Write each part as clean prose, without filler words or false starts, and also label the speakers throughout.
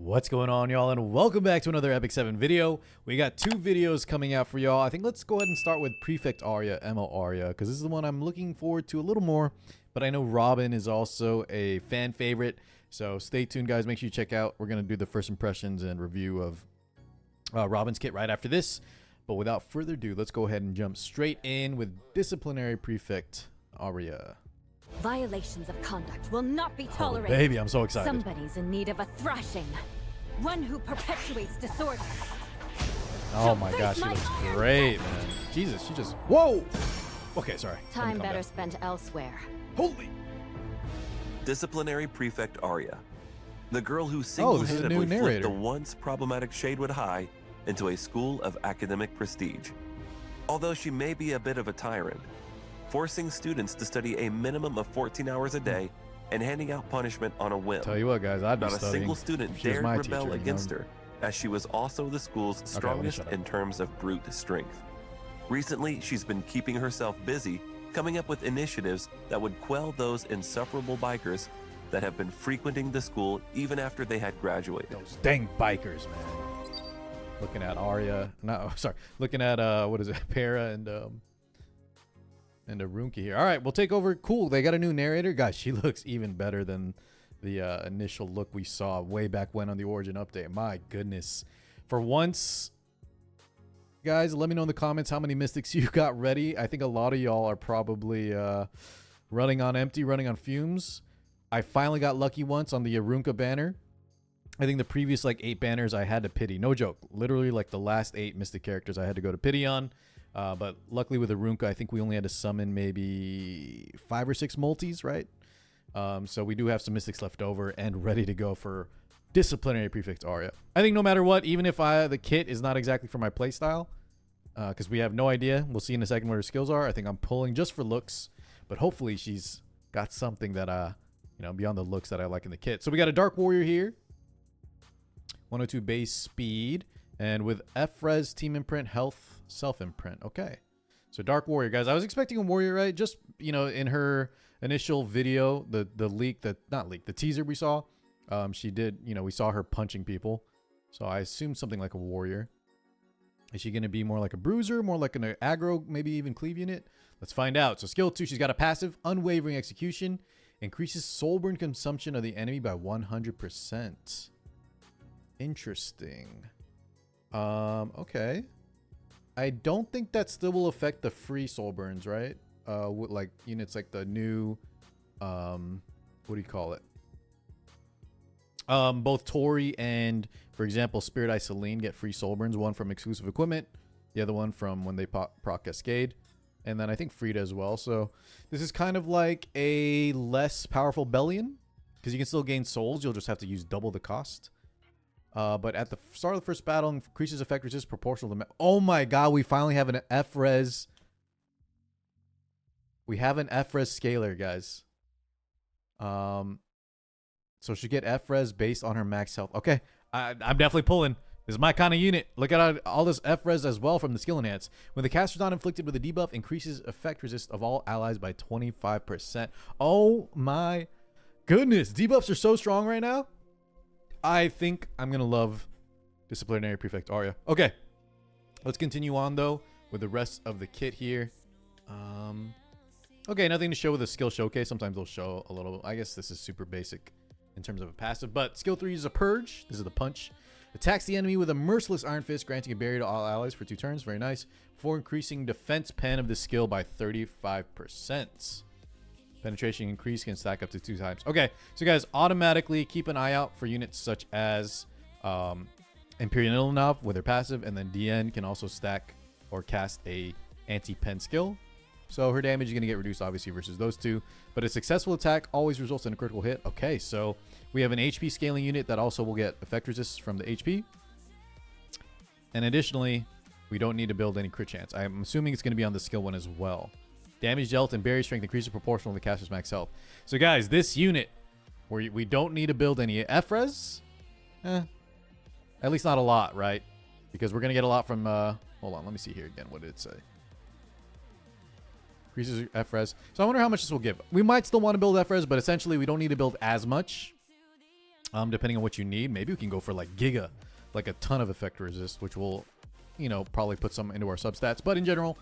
Speaker 1: What's going on, y'all, and welcome back to another Epic 7 video. We got two videos coming out for y'all. I think let's go ahead and start with Prefect Aria, ML Arya, because this is the one I'm looking forward to a little more. But I know Robin is also a fan favorite, so stay tuned, guys. Make sure you check out. We're going to do the first impressions and review of Robin's kit right after this. But without further ado, let's go ahead and jump straight in with Disciplinary Prefect Aria.
Speaker 2: Violations of conduct will not be
Speaker 1: Oh,
Speaker 2: tolerated.
Speaker 1: baby, I'm so excited.
Speaker 2: Somebody's in need of a thrashing. One who perpetuates disorder.
Speaker 1: Oh my gosh, she looks great, man. Jesus, she just... Whoa! Okay, sorry.
Speaker 2: Time better spent elsewhere.
Speaker 1: Holy...
Speaker 3: Disciplinary Prefect Aria, the girl who
Speaker 1: this is a
Speaker 3: single-handedly
Speaker 1: new
Speaker 3: flipped
Speaker 1: narrator.
Speaker 3: the once problematic Shadewood High into a school of academic prestige. Although she may be a bit of a tyrant, forcing students to study a minimum of 14 hours a day and handing out punishment on a whim.
Speaker 1: Tell you what, guys, I'd be
Speaker 3: Not a
Speaker 1: studying.
Speaker 3: single student
Speaker 1: if she was
Speaker 3: dared
Speaker 1: my
Speaker 3: rebel
Speaker 1: teacher, you know?
Speaker 3: against her, as she was also the school's
Speaker 1: let me
Speaker 3: strongest
Speaker 1: shut up.
Speaker 3: in terms of brute strength. Recently, she's been keeping herself busy, coming up with initiatives that would quell those insufferable bikers that have been frequenting the school even after they had graduated.
Speaker 1: Those dang bikers, man. Looking at Arya, no, sorry. Looking at what is it, Para and Arunki here. All right, we'll take over. Cool, they got a new narrator, guys. She looks even better than the initial look we saw way back when on the Origin update. My goodness. For once, guys, let me know in the comments how many mystics you got ready. I think a lot of y'all are probably running on empty, running on fumes. I finally got lucky once on the Arunka banner. I think the previous like 8 banners I had to pity. No joke. Literally like the last 8 mystic characters I had to go to pity on. But luckily with Arunka, I think we only had to summon maybe 5 or 6 multis, right? So we do have some mystics left over and ready to go for Disciplinary Prefect Aria. I think no matter what, even if the kit is not exactly for my playstyle, because we have no idea. We'll see in a second what her skills are. I think I'm pulling just for looks. But hopefully she's got something that, you know, beyond the looks that I like in the kit. So we got a Dark Warrior here. 102 base speed. And with F-Res, Team Imprint, Health, Self-Imprint. Okay. So Dark Warrior, guys. I was expecting a Warrior, right? Just, you know, in her initial video, the leak, the teaser we saw, she did, you know, we saw her punching people. So I assumed something like a Warrior. Is she going to be more like a bruiser, more like an aggro, maybe even cleave unit? Let's find out. So skill 2, she's got a passive, Unwavering Execution. Increases soul burn consumption of the enemy by 100%. Interesting. Okay. I don't think that still will affect the free soul burns, right? With like units like the new, what do you call it? Both Tori and, for example, Spirit Eye Celine get free soul burns. One from exclusive equipment, the other one from when they proc Cascade, and then I think Frida as well. So this is kind of like a less powerful Bellion, because you can still gain souls. You'll just have to use double the cost. But at the start of the first battle, increases effect resist proportional to... Oh my god, we finally have an F-Res. We have an F-Res scaler, guys. So she get F-Res based on her max health. Okay, I'm definitely pulling. This is my kind of unit. Look at all this F-Res as well from the skill enhance. When the caster's not inflicted with a debuff, increases effect resist of all allies by 25%. Oh my goodness. Debuffs are so strong right now. I think I'm going to love Disciplinary Prefect Aria. Okay. Let's continue on, though, with the rest of the kit here. Okay, nothing to show with a skill showcase. Sometimes they'll show a little. I guess this is super basic in terms of a passive. But skill 3 is a Purge. This is the punch. Attacks the enemy with a merciless Iron Fist, granting a barrier to all allies for 2 turns. Very nice. Before increasing defense pen of the skill by 35%. Penetration increase can stack up to 2 times. Okay, so guys, automatically keep an eye out for units such as Imperial Ilinov with their passive, and then DN can also stack or cast a anti-pen skill. So her damage is going to get reduced, obviously, versus those 2. But a successful attack always results in a critical hit. Okay, so we have an HP scaling unit that also will get effect resist from the HP. And additionally, we don't need to build any crit chance. I'm assuming it's going to be on the skill 1 as well. Damage dealt and barrier strength increases proportional to the caster's max health. So guys, this unit, where we don't need to build any F-Res, at least not a lot, right? Because we're going to get a lot from, hold on, let me see here again. What did it say? Increases F-Res. So I wonder how much this will give. We might still want to build F-Res, but essentially we don't need to build as much. Depending on what you need, maybe we can go for like Giga, like a ton of effect resist, which will, you know, probably put some into our substats. But in general,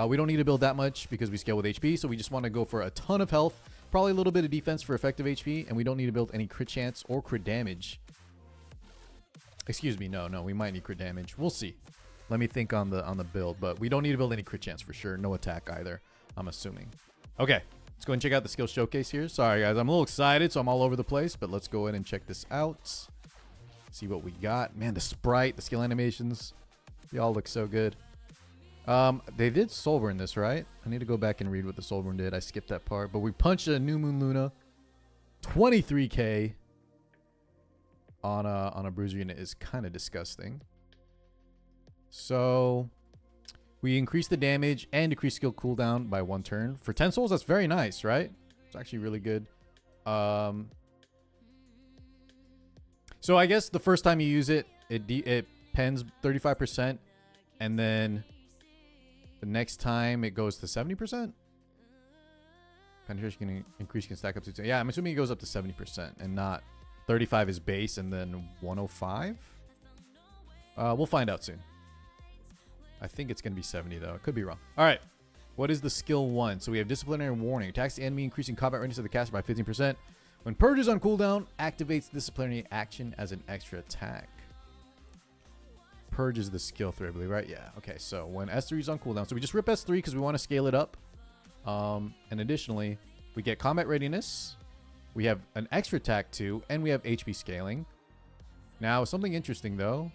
Speaker 1: we don't need to build that much because we scale with HP. So we just want to go for a ton of health, probably a little bit of defense for effective HP, and we don't need to build any crit chance or crit damage. Excuse me, no, we might need crit damage. We'll see. Let me think on the build, but we don't need to build any crit chance for sure. No attack either, I'm assuming. Okay, let's go and check out the skill showcase here. Sorry guys, I'm a little excited, so I'm all over the place, but let's go ahead and check this out. See what we got. Man, the sprite, the skill animations, they all look so good. They did Soulburn this, right? I need to go back and read what the Soulburn did. I skipped that part, but we punched a New Moon Luna. 23k on a bruiser unit is kind of disgusting. So we increase the damage and decrease skill cooldown by 1 turn. For 10 souls, that's very nice, right? It's actually really good. So I guess the first time you use it, it pens 35%. And then the next time it goes to 70%. Penetration can increase, can stack up to... Yeah, I'm assuming it goes up to 70% and not 35 is base and then 105. We'll find out soon. I think it's going to be 70 though. It could be wrong. All right. What is the skill 1? So we have Disciplinary Warning. Attacks the enemy, increasing combat readiness of the caster by 15%. When purges on cooldown, activates Disciplinary action as an extra attack. Purges the skill 3, I believe, right? Yeah. Okay, so when S3 is on cooldown. So we just rip S3 because we want to scale it up. And additionally, we get combat readiness. We have an extra attack 2, and we have HP scaling. Now, something interesting though.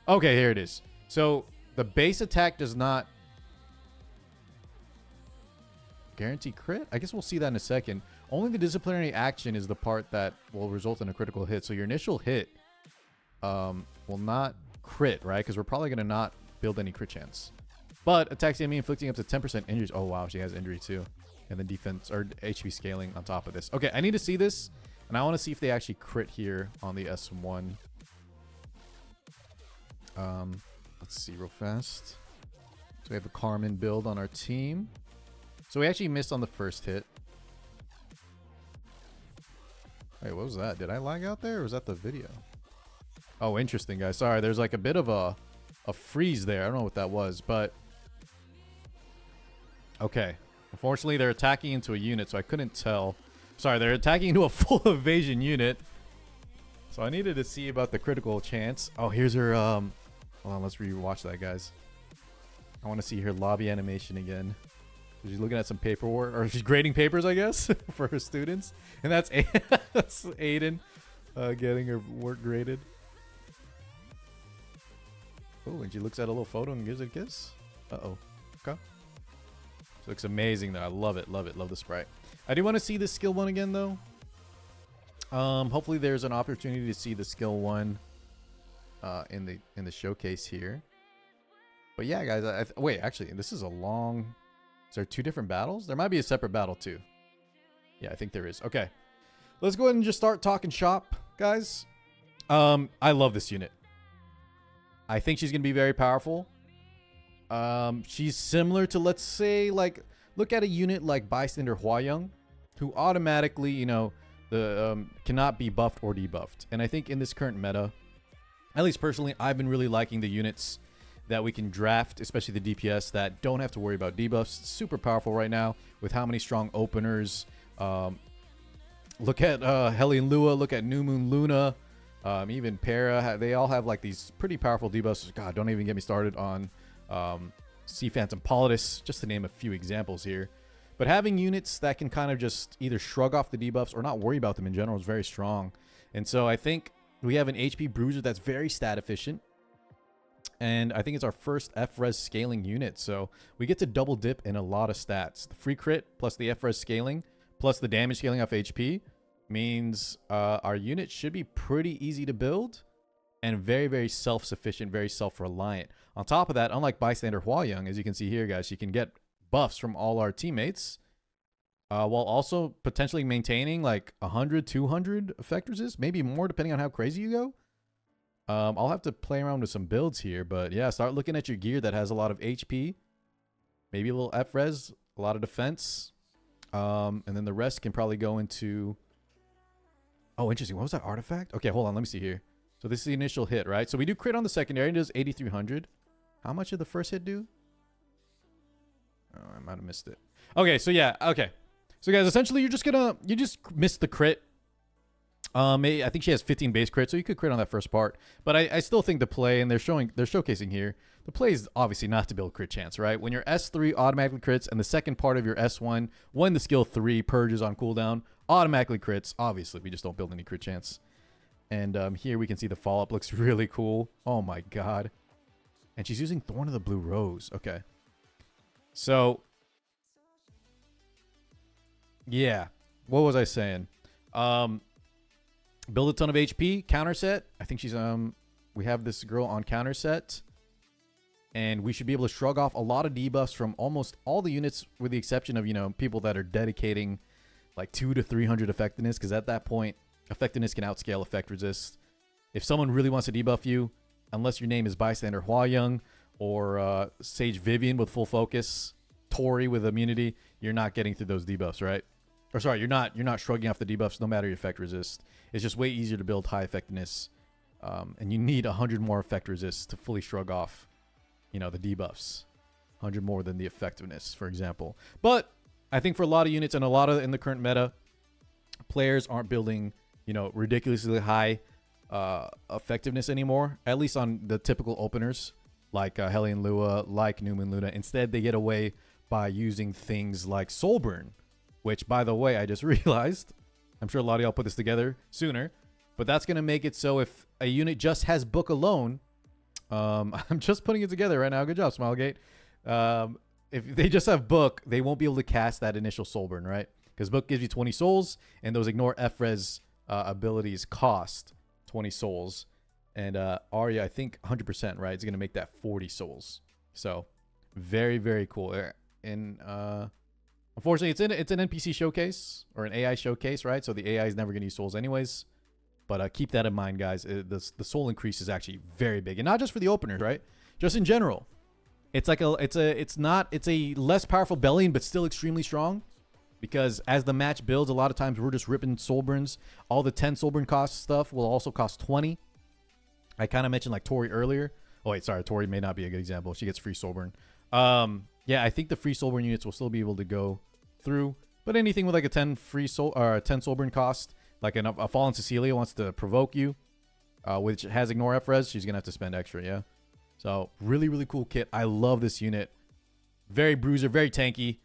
Speaker 1: Okay, here it is. So the base attack does not guarantee crit. I guess we'll see that in a second. Only the disciplinary action is the part that will result in a critical hit. So your initial hit will not crit, right? Because we're probably going to not build any crit chance. But attacks the enemy, inflicting up to 10% injuries. Oh, wow. She has injury too. And then defense or HP scaling on top of this. Okay, I need to see this. And I want to see if they actually crit here on the S1. Let's see real fast. So we have a Carmen build on our team. So we actually missed on the first hit. Wait, what was that? Did I lag out there or was that the video? Oh, interesting, guys. Sorry, there's like a bit of a freeze there. I don't know what that was, but... Okay. Unfortunately, they're attacking into a unit, so I couldn't tell. Sorry, they're attacking into a full evasion unit. So I needed to see about the critical chance. Oh, here's her... Hold on, let's rewatch that, guys. I want to see her lobby animation again. She's looking at some paperwork, or she's grading papers, I guess, for her students. And that's, that's Aiden getting her work graded. Oh, and she looks at a little photo and gives it a kiss. Uh-oh. Okay. She looks amazing, though. I love it, love it, love the sprite. I do want to see this skill 1 again, though. Hopefully there's an opportunity to see the skill 1 in the showcase here. But yeah, guys, wait, actually, this is a long... Is there 2 different battles? There might be a separate battle too. Yeah, I think there is. Okay. Let's go ahead and just start talking shop, guys. I love this unit. I think she's going to be very powerful. She's similar to, let's say, like, look at a unit like Bystander Hua-Young, who automatically, you know, cannot be buffed or debuffed. And I think in this current meta, at least personally, I've been really liking the units that we can draft, especially the DPS, that don't have to worry about debuffs. It's super powerful right now with how many strong openers. Look at Hellion Lua, look at New Moon Luna, even Para. They all have like these pretty powerful debuffs. God, don't even get me started on Sea Phantom Politis, just to name a few examples here. But having units that can kind of just either shrug off the debuffs or not worry about them in general is very strong. And so I think we have an HP Bruiser that's very stat efficient. And I think it's our first F-Res scaling unit. So we get to double dip in a lot of stats. The free crit plus the F-Res scaling plus the damage scaling off HP means our unit should be pretty easy to build and very, very self-sufficient, very self-reliant. On top of that, unlike Bystander Hua-Young, as you can see here, guys, she can get buffs from all our teammates while also potentially maintaining like 100, 200 effect resist, maybe more depending on how crazy you go. I'll have to play around with some builds here, but yeah, start looking at your gear that has a lot of HP, maybe a little F-Res, a lot of defense, and then the rest can probably go into... Oh, interesting. What was that artifact? Okay, hold on. Let me see here. So this is the initial hit, right? So we do crit on the secondary. It does 8,300. How much did the first hit do? Oh, I might have missed it. Okay, so yeah. Okay. So guys, essentially you just missed the crit. I think she has 15 base crit, so you could crit on that first part. But I still think the play, and they're showcasing here, the play is obviously not to build crit chance, right? When your S3 automatically crits, and the second part of your S1, when the skill 3 purges on cooldown, automatically crits. Obviously, we just don't build any crit chance. And here we can see the follow-up looks really cool. Oh my god. And she's using Thorn of the Blue Rose. Okay. So, yeah. What was I saying? Build a ton of HP, counter set. I think she's we have this girl on counter set, and we should be able to shrug off a lot of debuffs from almost all the units, with the exception of, you know, people that are dedicating like 200 to 300 effectiveness, because at that point effectiveness can outscale effect resist. If someone really wants to debuff you, unless your name is Bystander Hua Young or Sage Vivian with full focus, Tori with immunity, you're not getting through those debuffs, right? Or sorry, you're not shrugging off the debuffs no matter your effect resist. It's just way easier to build high effectiveness, and you need 100 more effect resist to fully shrug off, you know, the debuffs. 100 more than the effectiveness, for example. But I think for a lot of units and a lot of in the current meta, players aren't building, you know, ridiculously high effectiveness anymore. At least on the typical openers like Hellion Lua, like New Moon Luna. Instead, they get away by using things like Soulburn, which, by the way, I just realized, I'm sure a lot of y'all put this together sooner, but that's going to make it so if a unit just has Book alone, I'm just putting it together right now. Good job, Smilegate. If they just have Book, they won't be able to cast that initial Soulburn, right? Because Book gives you 20 souls, and those Ignore F-Res abilities cost 20 souls. And Arya, I think 100%, right? It's going to make that 40 souls. So, very, very cool. And unfortunately, it's an NPC showcase or an AI showcase, right? So the AI is never going to use souls anyways. But keep that in mind, guys. The soul increase is actually very big, and not just for the openers, right? Just in general, it's like it's a less powerful Bellion, but still extremely strong. Because as the match builds, a lot of times we're just ripping Soulburns. All the 10 Soulburn cost stuff will also cost 20. I kind of mentioned like Tori earlier. Oh wait, sorry, Tori may not be a good example. She gets free Soulburn. Yeah, I think the free Soulburn units will still be able to go through. But anything with like a 10 free soul or 10 Soulburn cost, like a Fallen Cecilia wants to provoke you, which has Ignore F-Res, she's gonna have to spend extra, yeah. So really, really cool kit. I love this unit. Very bruiser, very tanky,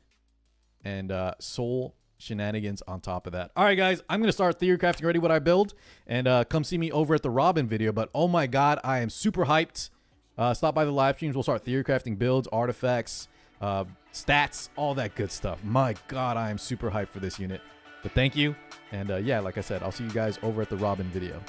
Speaker 1: and soul shenanigans on top of that. All right, guys, I'm gonna start theory crafting already what I build, and come see me over at the Robin video. But oh my god, I am super hyped. Stop by the live streams. We'll start theory crafting builds, artifacts, stats, all that good stuff. My god, I am super hyped for this unit. But thank you, and yeah, like I said, I'll see you guys over at the Robin video.